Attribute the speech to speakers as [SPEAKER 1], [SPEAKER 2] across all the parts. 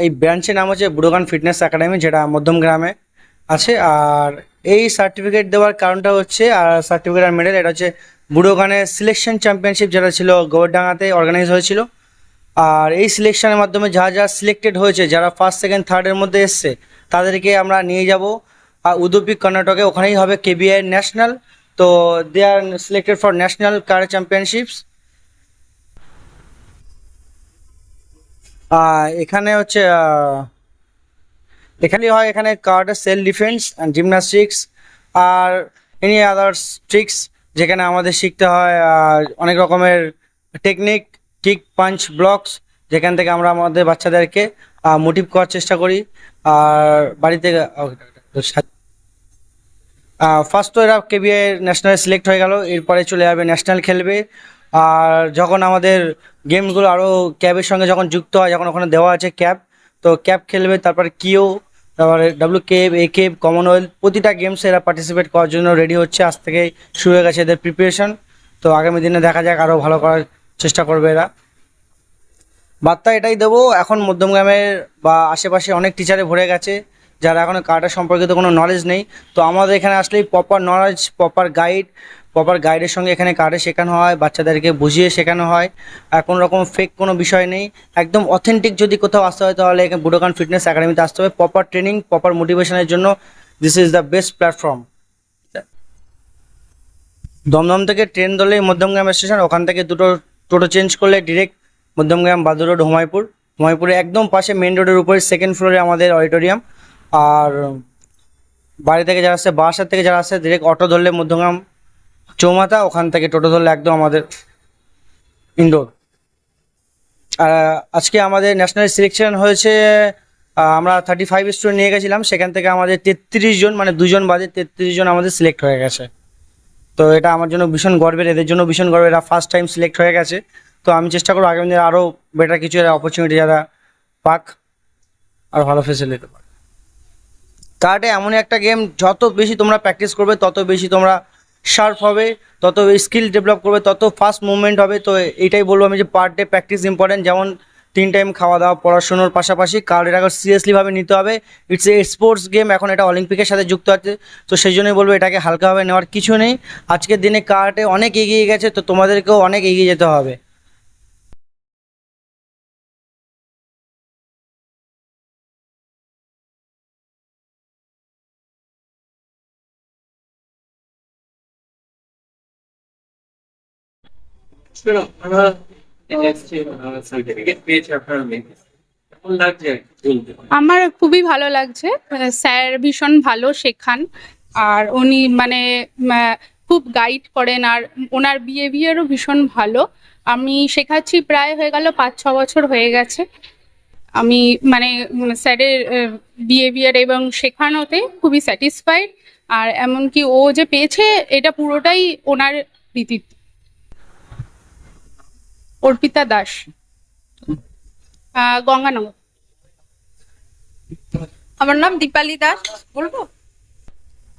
[SPEAKER 1] এই ব্রাঞ্চের নাম হচ্ছে বুডোগান ফিটনেস একাডেমি, যেটা মধ্যমগ্রামে আছে। আর এই সার্টিফিকেট দেওয়ার কারণটা হচ্ছে, আর সার্টিফিকেট আর মেডেল, এটা হচ্ছে বুডোগানের সিলেকশন চ্যাম্পিয়নশিপ যেটা ছিল গোবরডাঙ্গাতে অর্গানাইজ হয়েছিল। আর এই সিলেকশনের মাধ্যমে যারা যারা সিলেক্টেড হয়েছে, যারা ফার্স্ট সেকেন্ড থার্ডের মধ্যে এসছে, তাদেরকে আমরা নিয়ে যাব উদুপি কর্ণাটকে, ওখানেই হবে কেবিআই ন্যাশনাল। তো they are selected for national car championships. এখানে হচ্ছে এখানে হয়, এখানে karate, self defence and gymnastics আর এনি আদার্স ট্রিক্স, যেখানে আমাদের শিখতে হয় অনেক রকমের টেকনিক, কিক, পাঞ্চ, ব্লকস, যেখান থেকে আমরা আমাদের বাচ্চাদেরকে মোটিভ করার চেষ্টা করি। আর বাড়িতে ফার্স্ট তো এরা কেবিআই ন্যাশনাল সিলেক্ট হয়ে গেল, এরপরে চলে যাবে ন্যাশনাল খেলবে। আর যখন আমাদের গেমগুলো আরও ক্যাবের সঙ্গে যখন যুক্ত হয়, যখন ওখানে দেওয়া আছে ক্যাব, তো ক্যাব খেলবে, তারপরে কিও, তারপরে ডাব্লিউ কেব, এ কেব, কমনওয়েলথ, প্রতিটা গেমসে এরা পার্টিসিপেট করার জন্য রেডি হচ্ছে। আজ থেকে শুরু হয়ে গেছে এদের প্রিপারেশন। তো আগামী দিনে দেখা যাক, আরও ভালো করার চেষ্টা করবে এরা। বার্তা এটাই দেবো, এখন মধ্যমগ্রামের বা আশেপাশে অনেক টিচারে ভরে গেছে যারা এখনো কারাটা সম্পর্কিত কোনো নলেজ নেই। তো আমাদের এখানে আসলেই প্রপার নলেজ, প্রপার গাইডের সঙ্গে এখানে কারাটে শেখানো হয়, বাচ্চাদেরকে বুঝিয়ে শেখানো হয়। আর কোনো রকম ফেক কোনো বিষয় নেই, একদম অথেন্টিক। যদি কোথাও আসতে হয় তাহলে এখানে বুডোকান ফিটনেস একাডেমিতে আসতে হবে, প্রপার ট্রেনিং, প্রপার মোটিভেশনের জন্য। This is the best platform. Dum Dum থেকে ট্রেন ধরলেই মধ্যমগ্রাম স্টেশন, ওখান থেকে দুটো টোটো চেঞ্জ করলে ডিরেক্ট মধ্যমগ্রাম, বাদুর রোড, হুমায়ুপুরে একদম পাশে মেন রোডের উপরে সেকেন্ড ফ্লোরে আমাদের অডিটোরিয়াম। আর বাড়ি থেকে যারা আসছে, বাসার থেকে যারা আসছে, ডিরেক্ট অটো ধরলে মধ্যমগ্রাম চৌমাথা, ওখান থেকে টোটো ধরলে একদম আমাদের ইনডোর। আর আজকে আমাদের ন্যাশনাল সিলেকশন হয়েছে, আমরা 35 স্টুডেন্ট নিয়ে গেছিলাম, সেখান থেকে আমাদের 33 জন, মানে দুজন বাদে 33 জন আমাদের সিলেক্ট হয়ে গেছে। তো এটা আমার জন্য ভীষণ গর্বের, এদের জন্য ভীষণ গর্বের, এরা ফার্স্ট টাইম সিলেক্ট হয়ে গেছে। তো আমি চেষ্টা করবো আগামী দিনে আরও বেটার কিছু এরা অপরচুনিটি যারা পাক, আর ভালো ফেসিলিটি পাক। কারাটে এমনই একটা গেম, যত বেশি তোমরা প্র্যাকটিস করবে তত বেশি তোমরা শার্প হবে, তত স্কিল ডেভেলপ করবে, তত ফাস্ট মুভমেন্ট হবে। তো এইটাই বলবো আমি যে পার ডে প্র্যাকটিস ইম্পর্টেন্ট। যেমন 3 টাইম খাওয়া দাওয়া, পড়াশুনোর পাশাপাশি কারাটেটাকে সিরিয়াসলিভাবে নিতে হবে। ইটস এ স্পোর্টস গেম, এখন এটা অলিম্পিকের সাথে যুক্ত আছে। তো সেই জন্যই বলবো এটাকে হালকাভাবে নেওয়ার কিছু নেই। আজকের দিনে কারাটে অনেক এগিয়ে গেছে, তো তোমাদেরকেও অনেক এগিয়ে যেতে হবে।
[SPEAKER 2] শোনো, আমরা সার্টিফিকেট পেয়েছি আপনার মেয়ে, কেমন লাগছে আর কি বলতে পারেন?
[SPEAKER 3] আমার খুবই ভালো লাগছে। স্যার ভীষণ ভালো শেখান, আর উনি মানে খুব গাইড করেন, আর ওনার বিহেভিয়ারও ভীষণ ভালো। আমি শেখাচ্ছি প্রায় হয়ে গেল 5-6 বছর হয়ে গেছে। আমি মানে স্যারের বিহেভিয়ার এবং শেখানোতে খুবই স্যাটিসফাইড। আর এমনকি ও যে পেয়েছে এটা পুরোটাই ওনার কৃতিত্ব। অর্পিতা দাস, গঙ্গানগর।
[SPEAKER 4] আমার নাম দীপালি দাস। বলবো,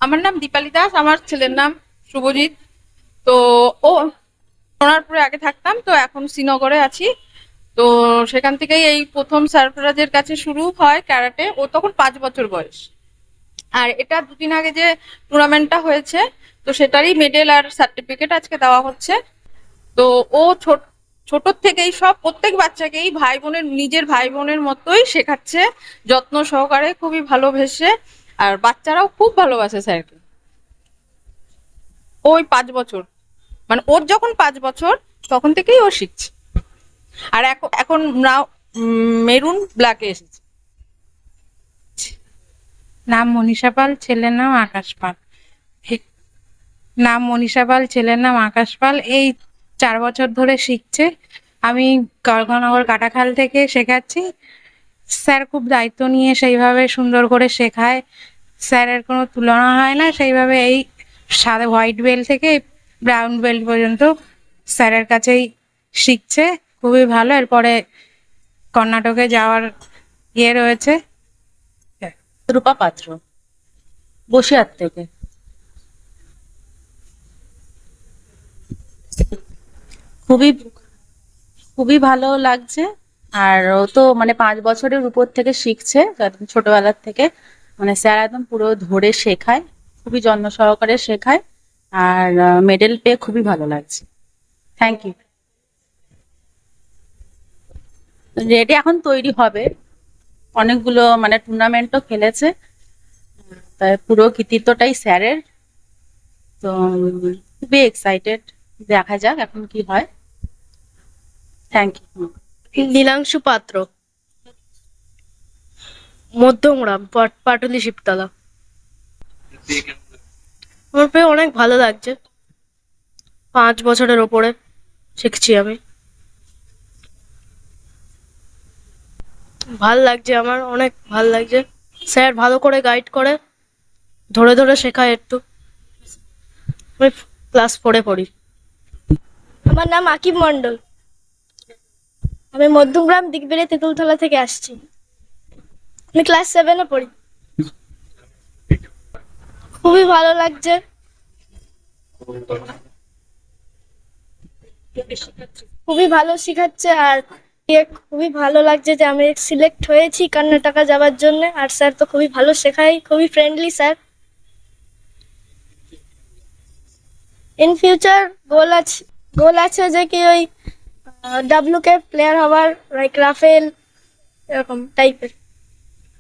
[SPEAKER 4] আমার নাম দীপালি দাস, আমার ছেলের নাম শুভজিৎ। তো ও সোনারপুরে আগে থাকতাম, তো এখন শ্রীনগরে আছি। তো সেখান থেকেই এই প্রথম সারফরাজের কাছে শুরু হয় ক্যারাটে। ও তখন 5 বছর বয়স। আর এটা দুদিন আগে যে টুর্নামেন্টটা হয়েছে, তো সেটারই মেডেল আর সার্টিফিকেট আজকে দেওয়া হচ্ছে। তো ও ছোট থেকেই সব প্রত্যেক বাচ্চাকেই ভাই বোনের, নিজের ভাই বোনের মতোই শেখাচ্ছে, যত্ন সহকারে, খুবই ভালোবেসে। আর বাচ্চারাও খুব ভালোবাসে স্যারকে। ওই 5 বছর, মানে ওর যখন 5 বছর তখন থেকেই ও শিখছে। আর এখন এখন মেরুন ব্ল্যাকে এসেছে।
[SPEAKER 5] নাম মনীষা পাল, ছেলের নাম আকাশ পাল। এ- নাম মনীষা পাল, ছেলের নাম আকাশ পাল। এই 4 বছর ধরে শিখছে। আমি গঙ্গানগর কাটাখাল থেকে শেখাচ্ছি। স্যার খুব দায়িত্ব নিয়ে সেইভাবে সুন্দর করে শেখায়। স্যারের কোনো তুলনা হয় না। সেইভাবে এই সাদা হোয়াইট বেল্ট থেকে ব্রাউন বেল্ট পর্যন্ত স্যারের কাছেই শিখছে। খুবই ভালো। এরপরে কর্ণাটকে যাওয়ার রয়েছে।
[SPEAKER 6] রূপা পাত্র, বসিরহাট থেকে। খুবই খুবই ভালো লাগছে। আর ও তো মানে 5 বছরের উপর থেকে শিখছে, একদম ছোটবেলার থেকে। মানে স্যার একদম পুরো ধরে শেখায়, খুবই যত্ন সহকারে শেখায়। আর মেডেল পেয়ে খুবই ভালো লাগছে। Thank you. রেডি এখন তৈরি হবে, অনেকগুলো মানে টুর্নামেন্টও খেলেছে, তাই পুরো কৃতিত্বটাই স্যারের। তো খুবই এক্সাইটেড, দেখা যাক এখন কি হয়। Thank you.
[SPEAKER 7] নীলাংশু পাত্র, মধ্যমগ্রাম, পাটুলি শিবতলা। আমার পেয়ে অনেক ভালো লাগছে, 5 বছরের ওপরে শিখছি আমি। ভাল লাগছে, আমার অনেক ভাল লাগছে। স্যার ভালো করে গাইড করে, ধরে ধরে শেখায় একটু। আমি ক্লাস 4-এ পড়ি।
[SPEAKER 8] আমার নাম আকিব মন্ডল, আমি মধ্যমগ্রাম দিকবেড়ে তেঁতুলতলা থেকে আসছি। আমি ক্লাস 7-এ পড়ি। খুবই ভালো লাগছে। খুবই ভালো শেখাচ্ছে, আর খুবই ভালো লাগছে যে আমি সিলেক্ট হয়েছি কর্ণাটকা যাওয়ার জন্য। আর স্যার তো খুবই ভালো শেখায়, খুবই friendly sir. In future goal আছে যে কি ওই WK প্লেয়ার হওয়ার, লাইক রাফেল এরকম টাইপের।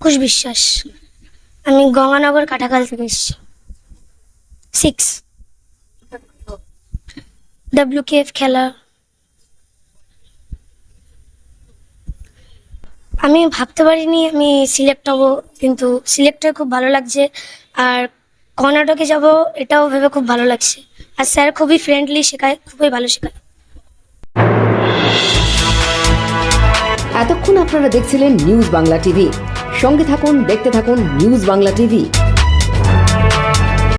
[SPEAKER 9] কুশ বিশ্বাস, আমি গঙ্গানগর কাটাখাল থেকে এসেছি। 6 WKF খেলা। আমি ভাবতে পারিনি আমি সিলেক্ট হব, কিন্তু সিলেক্ট হয়ে খুব ভালো লাগছে। আর কর্ণাটকে যাব এটাও ভেবে খুব ভালো লাগছে। আর স্যার খুবই ফ্রেন্ডলি শেখায়, খুবই ভালো শেখায়।
[SPEAKER 10] এতক্ষণ আপনারা দেখছিলেন নিউজ বাংলা টিভি। সঙ্গে থাকুন, দেখতে থাকুন নিউজ বাংলা টিভি।